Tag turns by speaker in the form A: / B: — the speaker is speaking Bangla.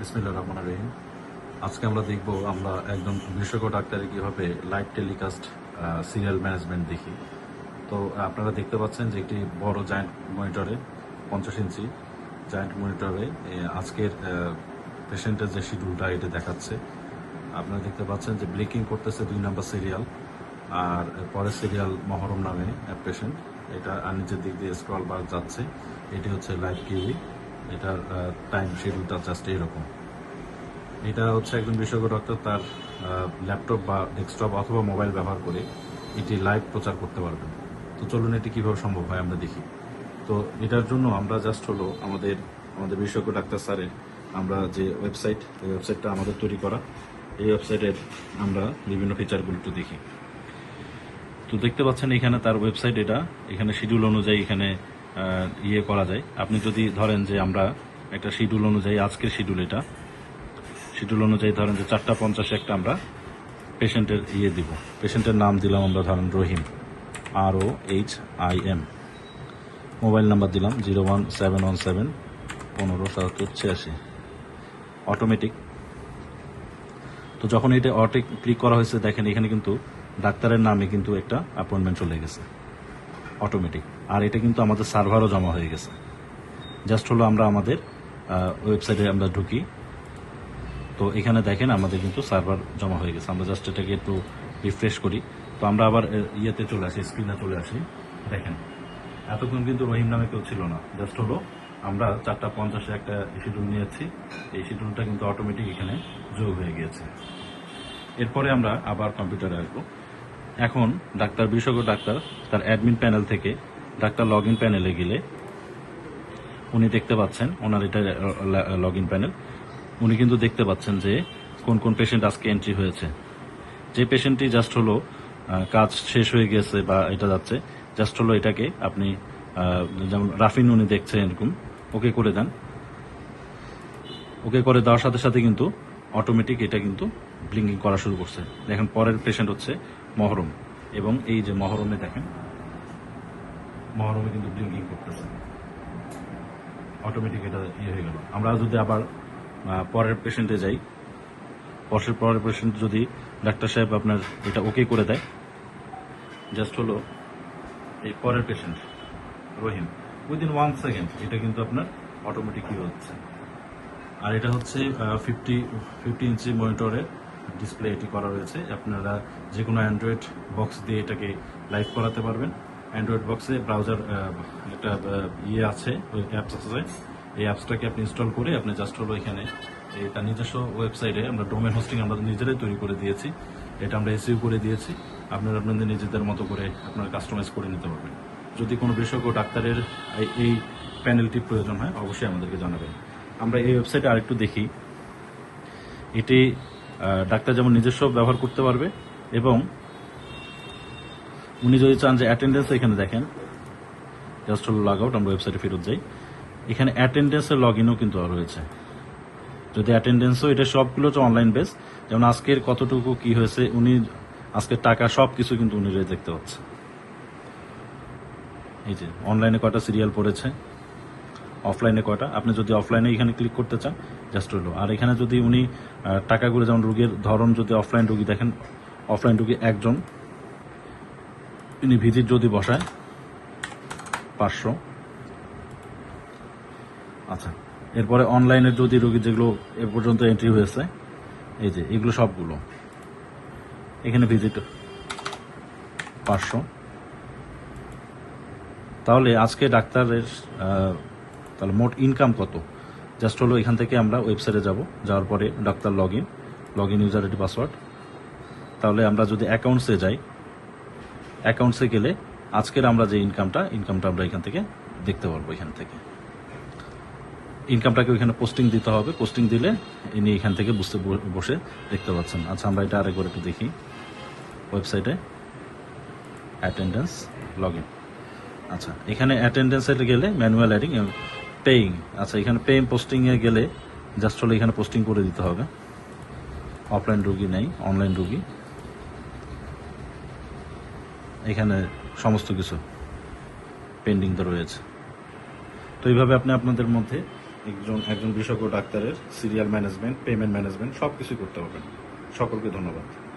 A: বিসমিল্লাহির রহমানির রহিম। আজকে আমরা দেখব আমরা একজন বিশেষজ্ঞ ডাক্তারের কিভাবে লাইভ টেলিকাস্ট সিরিয়াল ম্যানেজমেন্ট দেখি। তো আপনারা দেখতে পাচ্ছেন যে একটি বড় জায়ান্ট মনিটরে 50 ইঞ্চি জায়ান্ট মনিটরে আজকের পেশেন্টের যে শিডিউলটা এটা দেখাচ্ছে। আপনারা দেখতে পাচ্ছেন যে ব্লিকিং করতেছে 2 নাম্বার সিরিয়াল, আর পরের সিরিয়াল মহরম নামে পেশেন্ট। এটা আর নিচের দিক দিয়ে স্ক্রল বার যাচ্ছে। এটি হচ্ছে লাইভ কিউই। এটার টাইম শিডিউলটা জাস্ট এরকম। এটা হচ্ছে একজন বিশেষজ্ঞ ডক্টর তার ল্যাপটপ বা ডেস্কটপ অথবা মোবাইল ব্যবহার করে এটি লাইভ প্রচার করতে পারবেন। তো চলুন এটি কীভাবে সম্ভব হয় আমরা দেখি। তো এটার জন্য আমরা জাস্ট হলো আমাদের বিশেষজ্ঞ ডাক্তার স্যারের আমরা যে ওয়েবসাইট, এই ওয়েবসাইটটা আমাদের তৈরি করা। এই ওয়েবসাইটের আমরা বিভিন্ন ফিচারগুলো একটু দেখি। তো দেখতে পাচ্ছেন এখানে তার ওয়েবসাইট, এখানে শিডিউল অনুযায়ী এখানে করা যায়। আপনি যদি ধরেন যে আমরা একটা শিডিউল অনুযায়ী আজকের শিডিউল অনুযায়ী ধরেন যে 4:50 একটা আমরা পেশেন্টের দিব। পেশেন্টের নাম দিলাম আমরা ধরেন রহিম, ROHIM। মোবাইল নাম্বার দিলাম 01717 157786। অটোমেটিক। তো যখন এটা অটো ক্লিক করা হয়েছে দেখেন এখানে কিন্তু ডাক্তারের নামে কিন্তু একটা অ্যাপয়েন্টমেন্ট চলে গেছে অটোমেটিক। আর এটা কিন্তু আমাদের সার্ভারও জমা হয়ে গেছে। জাস্ট হলো আমরা আমাদের ওয়েবসাইটে আমরা ঢুকি। তো এখানে দেখেন আমাদের কিন্তু সার্ভার জমা হয়ে গেছে। আমরা জাস্ট এটাকে একটু রিফ্রেশ করি। তো আমরা আবার চলে আসি, স্ক্রিনে চলে আসি। দেখেন এতক্ষণ কিন্তু রহিম নামে কেউ ছিল না। জাস্ট হলো আমরা 4:50 একটা শিডিউল নিয়েছি। এই শিডিউলটা কিন্তু অটোমেটিক এখানে যোগ হয়ে গিয়েছে। এরপরে আমরা আবার কম্পিউটারে আসবো। এখন বিশেষজ্ঞ ডাক্তার তার অ্যাডমিন প্যানেল থেকে ডাক্তার লগ ইন প্যানেলে গেলে উনি দেখতে পাচ্ছেন, ওনার এটা লগ ইন প্যানেল। উনি কিন্তু দেখতে পাচ্ছেন যে কোন কোন পেশেন্ট আজকে এন্ট্রি হয়েছে। যে পেশেন্টটি জাস্ট হলো কাজ শেষ হয়ে গেছে বা এটা যাচ্ছে, জাস্ট হলো এটাকে আপনি যেমন রাফিন উনি দেখছেন এরকম ওকে করে দেন। ওকে করে দেওয়ার সাথে সাথে কিন্তু অটোমেটিক এটা কিন্তু ব্লিঙ্কিং করা শুরু করছে। দেখেন পরের পেশেন্ট হচ্ছে মহরম, এবং এই যে মহরমে দেখেন মহরমে কিন্তু ব্লিঙ্কিং করতেছে অটোমেটিক। এটা হয়ে গেল। আমরা যদি আবার পরের পেশেন্টে যাই, পরের পেশেন্ট যদি ডাক্তার সাহেব আপনার এটা ওকে করে দেয়, জাস্ট হলো এই পরের পেশেন্ট রহিম, উইদিন 1 সেকেন্ড এটা কিন্তু আপনার অটোমেটিক হচ্ছে। আর এটা হচ্ছে 50 ইঞ্চি মনিটরের ডিসপ্লে এটি করা রয়েছে। আপনারা যে কোনো অ্যান্ড্রয়েড বক্স দিয়ে এটাকে লাইভ করাতে পারবেন। অ্যান্ড্রয়েড বক্সে ব্রাউজার একটা আছে, ওই অ্যাপস আছে। এই অ্যাপসটাকে আপনি ইনস্টল করে আপনি জাস্ট হলো এখানে তার নিজস্ব ওয়েবসাইটে আমরা ডোমেন হোস্টিং আমরা নিজেরাই তৈরি করে দিয়েছি। এটা আমরা এসইও করে দিয়েছি। আপনারা আপনাদের নিজেদের মতো করে আপনারা কাস্টমাইজ করে নিতে পারবেন। যদি কোনো বিশেষজ্ঞ ডাক্তারের এই প্যানেলটি প্রয়োজন হয় অবশ্যই আমাদেরকে জানাবেন। আমরা এই ওয়েবসাইটে আরেকটু দেখি। এটি ডাক্তার যেমন নিজস্ব ব্যবহার করতে পারবে, এবং উনি যদি চান যে অ্যাটেন্ডেন্স, এখানে দেখেন জাস্ট হলো লগ আউট, আমরা ওয়েবসাইটে ফেরত যাই। এখানে অ্যাটেন্ডেন্সের লগ ইনও কিন্তু রয়েছে। যদি অ্যাটেন্ডেন্সও, এটা সবগুলো হচ্ছে অনলাইন বেস। যেমন আজকের কতটুকু কি হয়েছে, উনি আজকের টাকা সব কিছু কিন্তু উনি দেখতে পাচ্ছে। এই যে অনলাইনে কয়টা সিরিয়াল পড়েছে, অফলাইনে কয়টা। আপনি যদি অফলাইনে এখানে ক্লিক করতে চান জাস্ট হলো। আর এখানে যদি উনি টাকাগুলো, যেমন রোগীর ধরন, যদি অফলাইন রোগী দেখেন, অফলাইন রোগী একজন, উনি ভিজিট যদি বসায় 500। আচ্ছা, এরপরে অনলাইনের যদি রোগী যেগুলো এ পর্যন্ত এন্ট্রি হয়েছে, এই যে এগুলো সবগুলো এখানে ভিজিট 500। তাহলে আজকে ডাক্তারের তাহলে মোট ইনকাম কত, জাস্ট হলো এখান থেকে আমরা ওয়েবসাইটে যাব। যাওয়ার পরে doctor log in user ID password. তাহলে আমরা যদি অ্যাকাউন্টসে যাই, অ্যাকাউন্টসে গেলে আজকের আমরা যে ইনকামটা আমরা এখান থেকে দেখতে পারবো। এখান থেকে ইনকামটাকে ওইখানে পোস্টিং দিতে হবে। পোস্টিং দিলে ইনি এখান থেকে বসে দেখতে পাচ্ছেন। আচ্ছা, আমরা এটা আরেকবার একটু দেখি ওয়েবসাইটে অ্যাটেন্ডেন্স লগ ইন। আচ্ছা, এখানে অ্যাটেন্ডেন্সে গেলে ম্যানুয়াল অ্যাডিং পেইং। আচ্ছা, এখানে পেইং পোস্টিংয়ে গেলে জাস্ট হলো এখানে পোস্টিং করে দিতে হবে। অফলাইন রুগী নেই, অনলাইন রুগী, এখানে সমস্ত কিছু পেন্ডিং তো রয়েছে। তো এইভাবে আপনি আপনাদের মধ্যে একজন বিশেষজ্ঞ ডাক্তারের সিরিয়াল ম্যানেজমেন্ট, পেমেন্ট ম্যানেজমেন্ট সব কিছুই করতে পারবেন। সকলকে ধন্যবাদ।